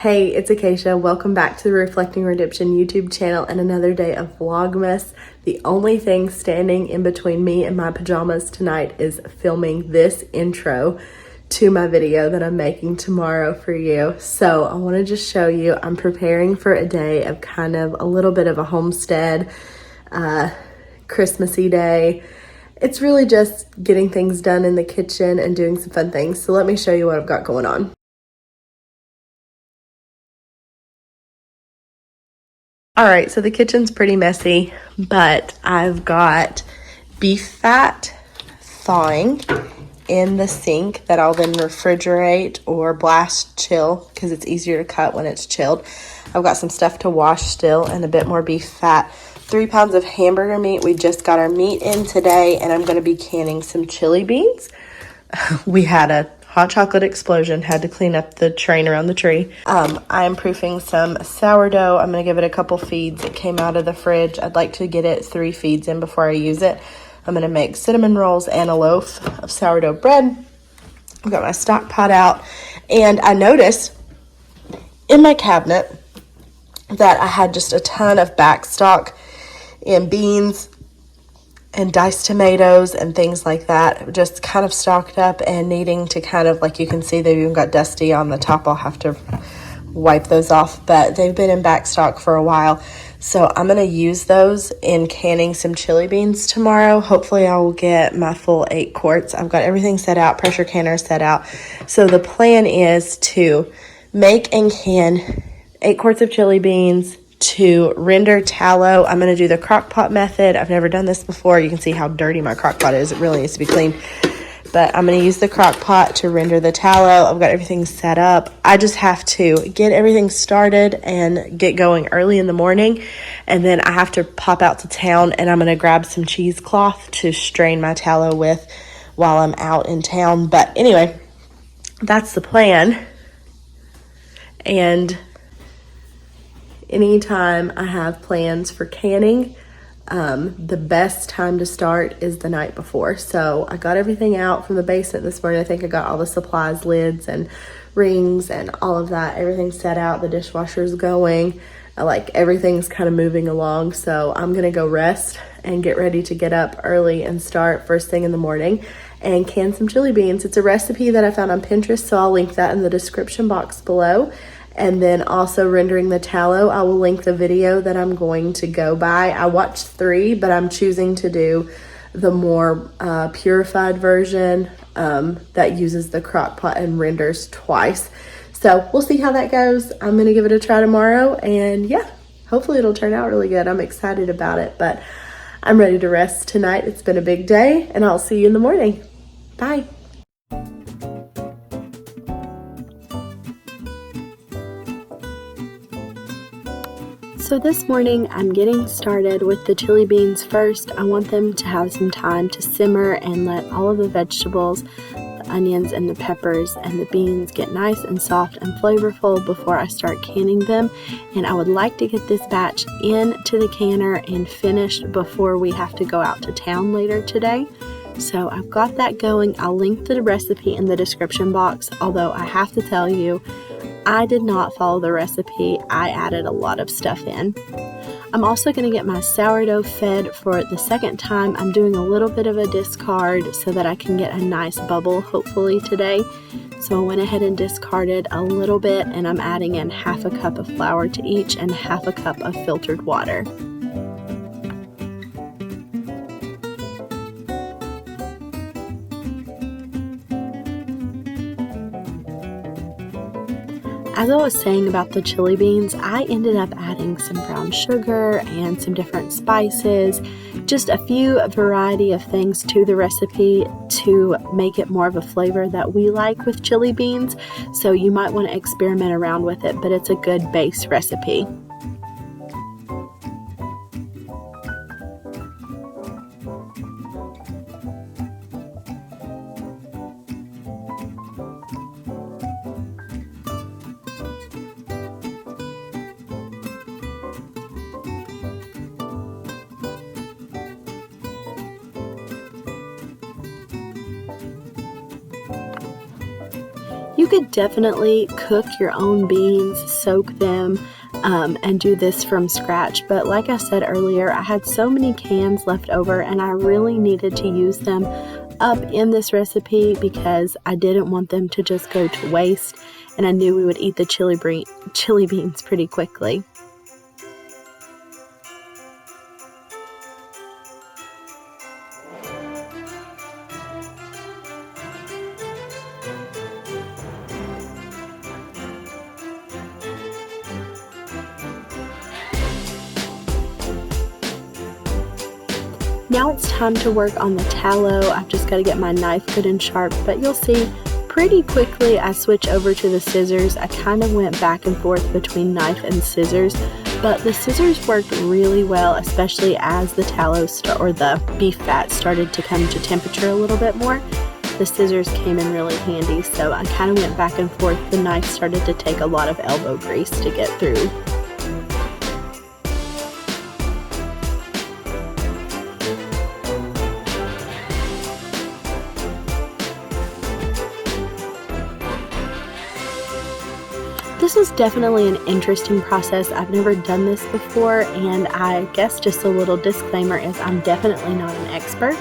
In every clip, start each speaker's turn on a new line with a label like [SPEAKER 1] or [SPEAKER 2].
[SPEAKER 1] Hey, it's Acacia. Welcome back to the Reflecting Redemption YouTube channel and another day of Vlogmas. The only thing standing in between me and my pajamas tonight is filming this intro to my video that I'm making tomorrow for you. So I want to just show you, I'm preparing for a day of kind of a little bit of a homestead, Christmassy day. It's really just getting things done in the kitchen and doing some fun things. So let me show you what I've got going on. All right, so the kitchen's pretty messy, but I've got beef fat thawing in the sink that I'll then refrigerate or blast chill because it's easier to cut when it's chilled. I've got some stuff to wash still and a bit more beef fat. 3 pounds of hamburger meat. We just got our meat in today, and I'm going to be canning some chili beans. We had a hot chocolate explosion, had to clean up the train around the tree. I'm proofing some sourdough. I'm going to give it a couple feeds. It came out of the fridge. I'd like to get it 3 feeds in before I use it. I'm going to make cinnamon rolls and a loaf of sourdough bread. I've got my stock pot out, and I noticed in my cabinet that I had just a ton of back stock in beans and diced tomatoes and things like that, just kind of stocked up and needing to kind of, like you can see, they've even got dusty on the top. I'll have to wipe those off, but they've been in back stock for a while. So I'm going to use those in canning some chili beans tomorrow. Hopefully I will get my full 8 quarts. I've got everything set out, pressure canner set out. So the plan is to make and can 8 quarts of chili beans, to render tallow. I'm going to do the crock pot method. I've never done this before. You can see how dirty my crock pot is. It really needs to be cleaned. But I'm going to use the crock pot to render the tallow. I've got everything set up. I just have to get everything started and get going early in the morning. And then I have to pop out to town, and I'm going to grab some cheesecloth to strain my tallow with while I'm out in town. But anyway, that's the plan. And anytime I have plans for canning, the best time to start is the night before. So I got everything out from the basement this morning. I think I got all the supplies, lids and rings and all of that. Everything's set out. The dishwasher's going. Everything's kind of moving along. So I'm going to go rest and get ready to get up early and start first thing in the morning and can some chili beans. It's a recipe that I found on Pinterest, so I'll link that in the description box below. And then also rendering the tallow, I will link the video that I'm going to go by. I watched 3, but I'm choosing to do the more purified version that uses the crock pot and renders twice. So we'll see how that goes. I'm going to give it a try tomorrow, and yeah, hopefully it'll turn out really good. I'm excited about it, but I'm ready to rest tonight. It's been a big day, and I'll see you in the morning. Bye. So this morning I'm getting started with the chili beans first. I want them to have some time to simmer and let all of the vegetables, the onions and the peppers and the beans get nice and soft and flavorful before I start canning them. And I would like to get this batch into the canner and finished before we have to go out to town later today. So I've got that going. I'll link the recipe in the description box, although I have to tell you, I did not follow the recipe. I added a lot of stuff in. I'm also going to get my sourdough fed for the second time. I'm doing a little bit of a discard so that I can get a nice bubble hopefully today. So I went ahead and discarded a little bit, and I'm adding in half a cup of flour to each and half a cup of filtered water. As I was saying about the chili beans, I ended up adding some brown sugar and some different spices, just a few variety of things to the recipe to make it more of a flavor that we like with chili beans. So you might want to experiment around with it, but it's a good base recipe. You
[SPEAKER 2] could definitely cook your own beans, soak them, and do this from scratch. But like I said earlier, I had so many cans left over and I really needed to use them up in this recipe because I didn't want them to just go to waste, and I knew we would eat the chili beans pretty quickly. Now it's time to work on the tallow. I've just got to get my knife good and sharp, but you'll see pretty quickly I switch over to the scissors. I kind of went back and forth between knife and scissors, but the scissors worked really well, especially as the tallow or the beef fat started to come to temperature a little bit more. The scissors came in really handy, so I kind of went back and forth. The knife started to take a lot of elbow grease to get through. This was definitely an interesting process. I've never done this before, and I guess just a little disclaimer is I'm definitely not an expert.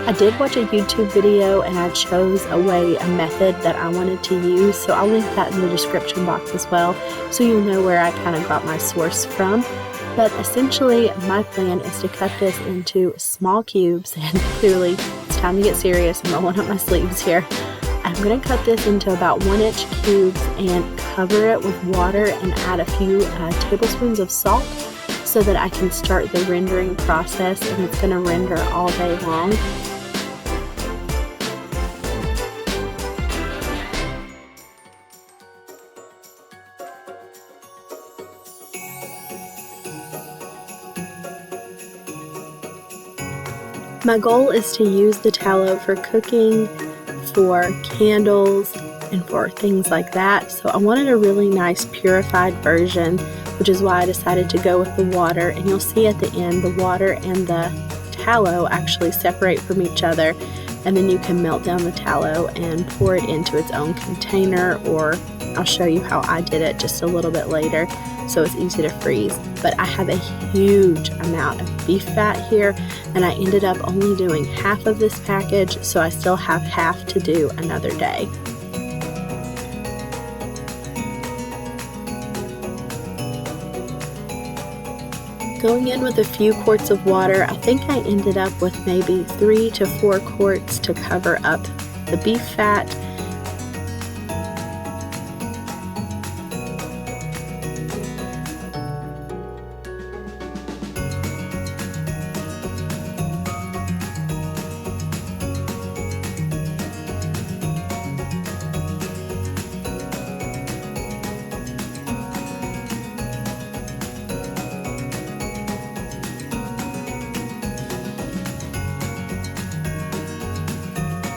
[SPEAKER 2] I did watch a YouTube video and I chose a method that I wanted to use, so I'll link that in the description box as well, so you'll know where I kind of got my source from. But essentially, my plan is to cut this into small cubes, and clearly it's time to get serious. I'm rolling up my sleeves here. I'm going to cut this into about 1-inch cubes and cover it with water and add a few tablespoons of salt so that I can start the rendering process, and it's going to render all day long. My goal is to use the tallow for cooking, for candles, and for things like that. So I wanted a really nice purified version, which is why I decided to go with the water. And you'll see at the end, the water and the tallow actually separate from each other. And then you can melt down the tallow and pour it into its own container, or I'll show you how I did it just a little bit later, so it's easy to freeze. But I have a huge amount of beef fat here, and I ended up only doing half of this package, so I still have half to do another day. Going in with a few quarts of water, I think I ended up with maybe 3 to 4 quarts to cover up the beef fat.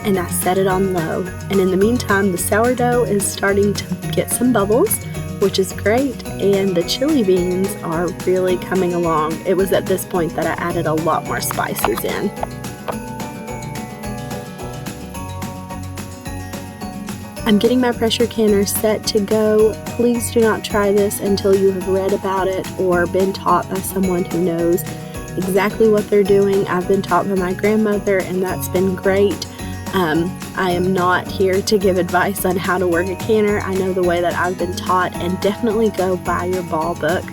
[SPEAKER 2] And I set it on low. And in the meantime, the sourdough is starting to get some bubbles, which is great, and the chili beans are really coming along. It was at this point that I added a lot more spices in. I'm getting my pressure canner set to go. Please do not try this until you have read about it or been taught by someone who knows exactly what they're doing. I've been taught by my grandmother, and that's been great. I am not here to give advice on how to work a canner. I know the way that I've been taught, and definitely go buy your ball book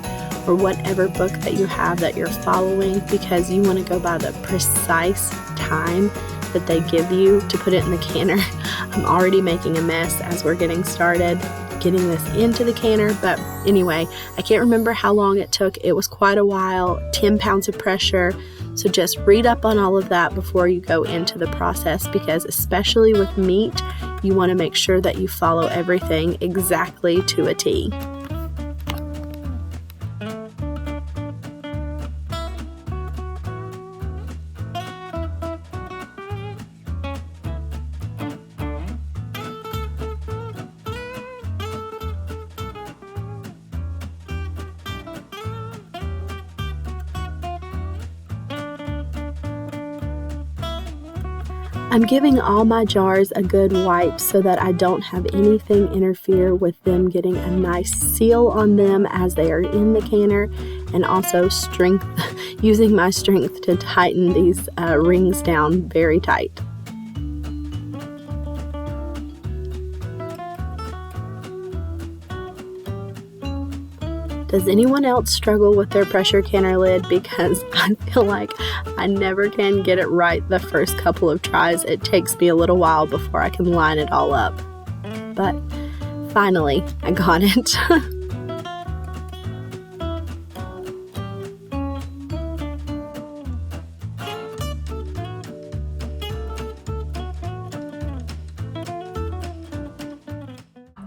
[SPEAKER 2] or whatever book that you have that you're following, because you want to go by the precise time that they give you to put it in the canner. I'm already making a mess as we're getting started getting this into the canner, but anyway, I can't remember how long it took. It was quite a while, 10 pounds of pressure. So just read up on all of that before you go into the process, because especially with meat, you want to make sure that you follow everything exactly to a T. I'm giving all my jars a good wipe so that I don't have anything interfere with them getting a nice seal on them as they are in the canner, and also using my strength to tighten these rings down very tight. Does anyone else struggle with their pressure canner lid? Because I feel like I never can get it right the first couple of tries. It takes me a little while before I can line it all up. But finally, I got it.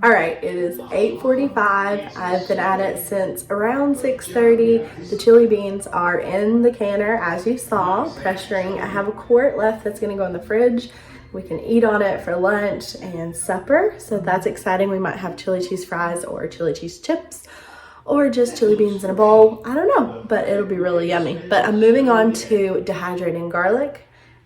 [SPEAKER 1] All right, it is 8:45. I've been at it since around 6:30. The chili beans are in the canner, as you saw, pressuring. I have a quart left that's gonna go in the fridge. We can eat on it for lunch and supper, so that's exciting. We might have chili cheese fries or chili cheese chips or just chili beans in a bowl. I don't know, but it'll be really yummy. But I'm moving on to dehydrating garlic,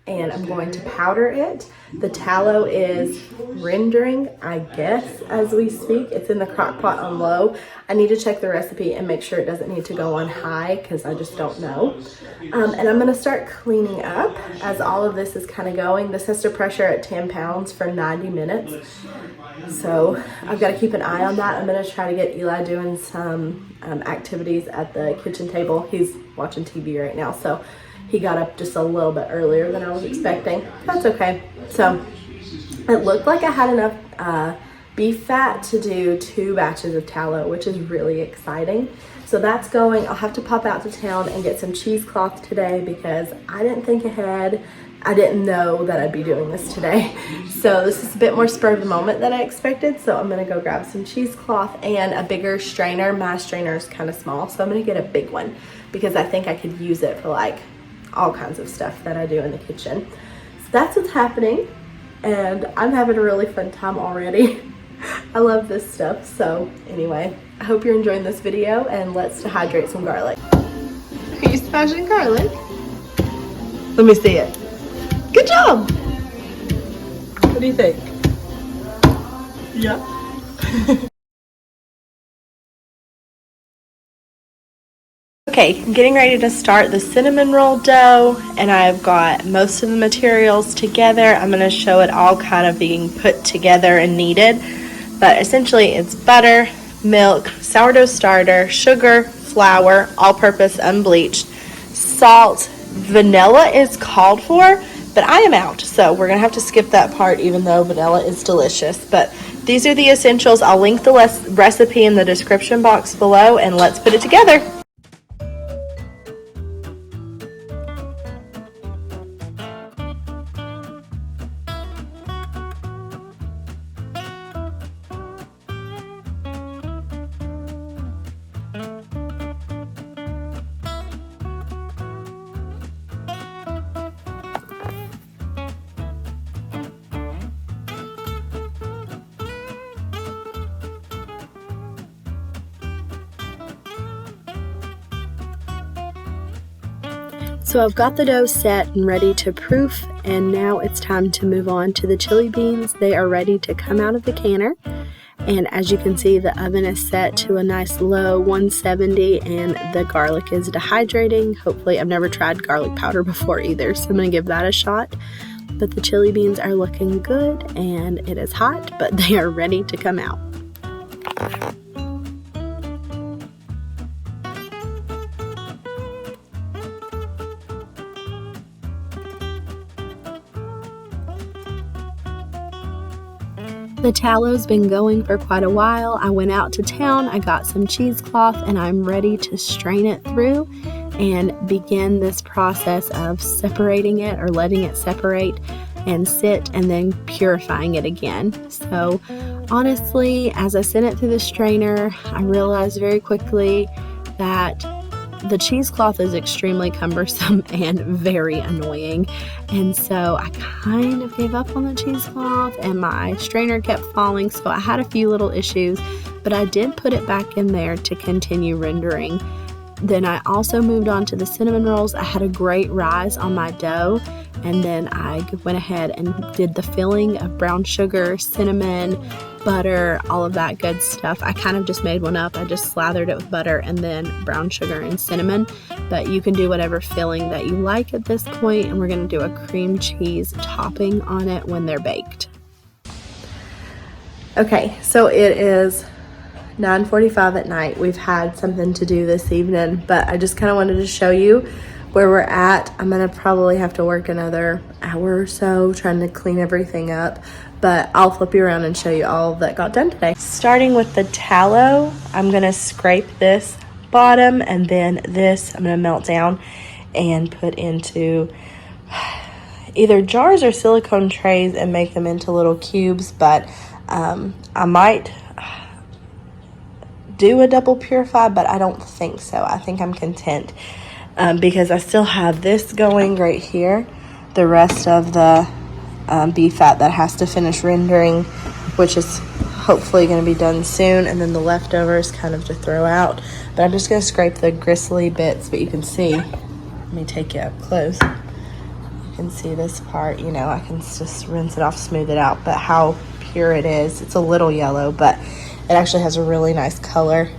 [SPEAKER 1] and I'm going to powder it. The tallow is rendering, I guess, as we speak. It's in the crock pot on low. I need to check the recipe and make sure it doesn't need to go on high because I just don't know. And I'm gonna start cleaning up as all of this is kind of going. This has to pressure at 10 pounds for 90 minutes. So I've got to keep an eye on that. I'm gonna try to get Eli doing some activities at the kitchen table. He's watching TV right now, so he got up just a little bit earlier than I was expecting. That's okay. So it looked like I had enough beef fat to do 2 batches of tallow, which is really exciting. So that's going. I'll have to pop out to town and get some cheesecloth today because I didn't think ahead. I didn't know that I'd be doing this today. So this is a bit more spur of the moment than I expected. So I'm gonna go grab some cheesecloth and a bigger strainer. My strainer is kind of small, so I'm gonna get a big one because I think I could use it for like all kinds of stuff that I do in the kitchen. So that's what's happening, and I'm having a really fun time already. I love this stuff. So anyway, I hope you're enjoying this video, and let's dehydrate some garlic. Are you smashing garlic? Let me see it. Good job. What do you think? Yeah. Okay, I'm getting ready to start the cinnamon roll dough, and I've got most of the materials together. I'm going to show it all kind of being put together and kneaded, but essentially it's butter, milk, sourdough starter, sugar, flour, all-purpose unbleached, salt, vanilla is called for, but I am out, so we're going to have to skip that part even though vanilla is delicious. But these are the essentials. I'll link the recipe in the description box below, and let's put it together.
[SPEAKER 2] So I've got the dough set and ready to proof, and now it's time to move on to the chili beans. They are ready to come out of the canner, and as you can see, the oven is set to a nice low 170, and the garlic is dehydrating. Hopefully, I've never tried garlic powder before either, so I'm going to give that a shot. But the chili beans are looking good, and it is hot, but they are ready to come out. The tallow's been going for quite a while. I went out to town, I got some cheesecloth, and I'm ready to strain it through and begin this process of separating it or letting it separate and sit and then purifying it again. So honestly, as I sent it through the strainer, I realized very quickly that the cheesecloth is extremely cumbersome and very annoying, and so I kind of gave up on the cheesecloth and my strainer kept falling, so I had a few little issues, but I did put it back in there to continue rendering. Then I also moved on to the cinnamon rolls. I had a great rise on my dough, and then I went ahead and did the filling of brown sugar, cinnamon, butter, all of that good stuff. I kind of just made one up. I just slathered it with butter and then brown sugar and cinnamon, but you can do whatever filling that you like at this point, and we're going to do a cream cheese topping on it when they're baked. Okay, so it is 9:45 at night. We've had something to do this evening, but I just kind of wanted to show you where we're at. I'm gonna probably have to work another hour or so trying to clean everything up, but I'll flip you around and show you all that got done today. Starting with the tallow, I'm gonna scrape this bottom, and then this I'm gonna melt down and put into either jars or silicone trays and make them into little cubes, but I might do a double purify, but I don't think so. I think I'm content because I still have this going right here, the rest of the beef fat that has to finish rendering, which is hopefully going to be done soon, and then the leftovers kind of to throw out. But I'm just going to scrape the gristly bits, but you can see, let me take you up close. You can see this part, you know, I can just rinse it off, smooth it out, but how pure it is. It's a little yellow, but it actually has a really nice color.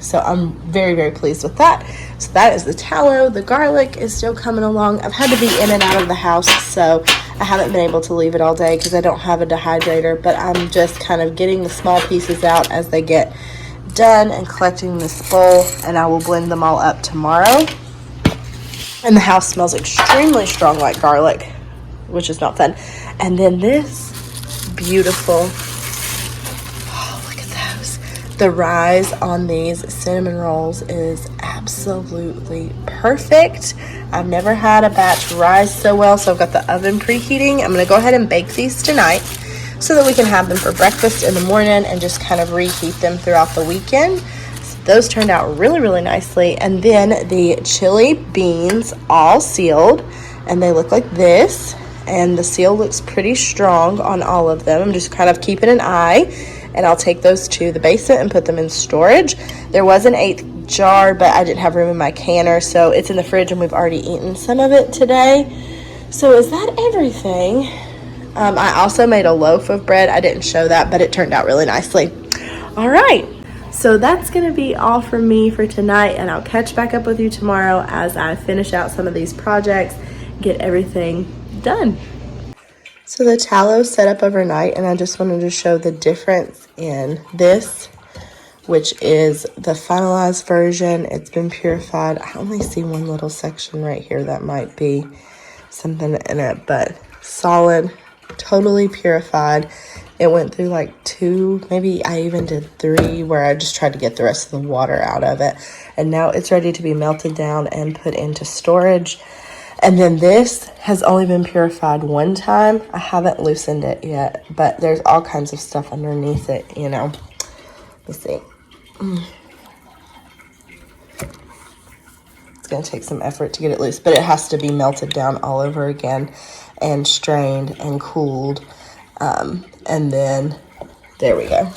[SPEAKER 2] So I'm very, very pleased with that. So that is the tallow. The garlic is still coming along. I've had to be in and out of the house, so I haven't been able to leave it all day because I don't have a dehydrator, but I'm just kind of getting the small pieces out as they get done and collecting this bowl, and I will blend them all up tomorrow. And the house smells extremely strong like garlic, which is not fun. And then this beautiful, the rise on these cinnamon rolls is absolutely perfect. I've never had a batch rise so well, so I've got the oven preheating. I'm going to go ahead and bake these tonight so that we can have them for breakfast in the morning and just kind of reheat them throughout the weekend. So those turned out really, really nicely. And then the chili beans all sealed, and they look like this. And the seal looks pretty strong on all of them. I'm just kind of keeping an eye, and I'll take those to the basement and put them in storage. There was an 1/8 jar, but I didn't have room in my canner, so it's in the fridge, and we've already eaten some of it today. So is that everything? I also made a loaf of bread. I didn't show that, but it turned out really nicely. All right, so that's gonna be all from me for tonight, and I'll catch back up with you tomorrow as I finish out some of these projects, get everything done. So the tallow set up overnight, and I just wanted to show the difference in this, which is the finalized version. It's been purified. I only see one little section right here that might be something in it, but solid, totally purified. It went through like 2, maybe I even did 3, where I just tried to get the rest of the water out of it. And now it's ready to be melted down and put into storage. And then this has only been purified one time. I haven't loosened it yet, but there's all kinds of stuff underneath it, you know. Let's see. It's going to take some effort to get it loose, but it has to be melted down all over again and strained and cooled. And then, there we go.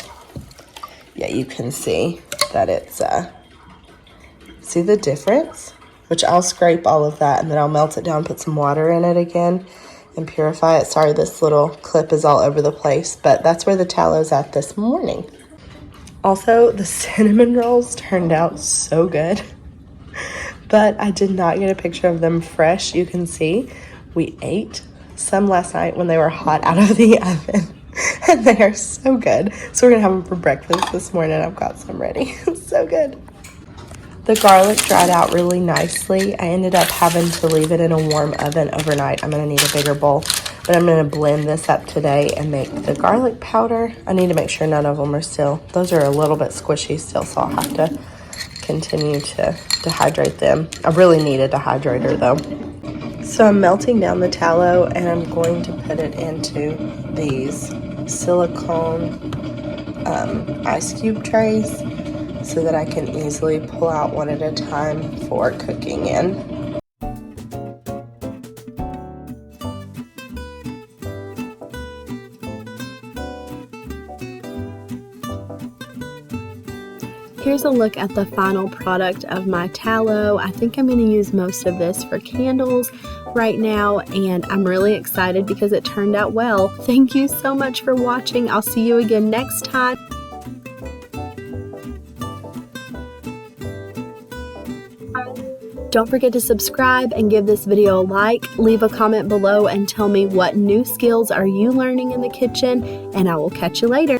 [SPEAKER 2] Yeah, you can see that it's, see the difference? Which I'll scrape all of that, and then I'll melt it down, put some water in it again, and purify it. Sorry, this little clip is all over the place, but that's where the tallow's at this morning. Also, the cinnamon rolls turned out so good, but I did not get a picture of them fresh. You can see we ate some last night when they were hot out of the oven, and they are so good. So we're gonna have them for breakfast this morning. I've got some ready. So good. The garlic dried out really nicely. I ended up having to leave it in a warm oven overnight. I'm going to need a bigger bowl, but I'm going to blend this up today and make the garlic powder. I need to make sure none of them are still, those are a little bit squishy still, so I'll have to continue to dehydrate them. I really need a dehydrator though. So I'm melting down the tallow, and I'm going to put it into these silicone ice cube trays, so that I can easily pull out one at a time for cooking in. Here's here's a look at the final product of my tallow. I think I'm going to use most of this for candles right now, and I'm really excited because it turned out well. Thank you so much for watching. I'll see you again next time. Don't forget to subscribe and give this video a like. Leave a comment below and tell me what new skills are you learning in the kitchen, and I will catch you later.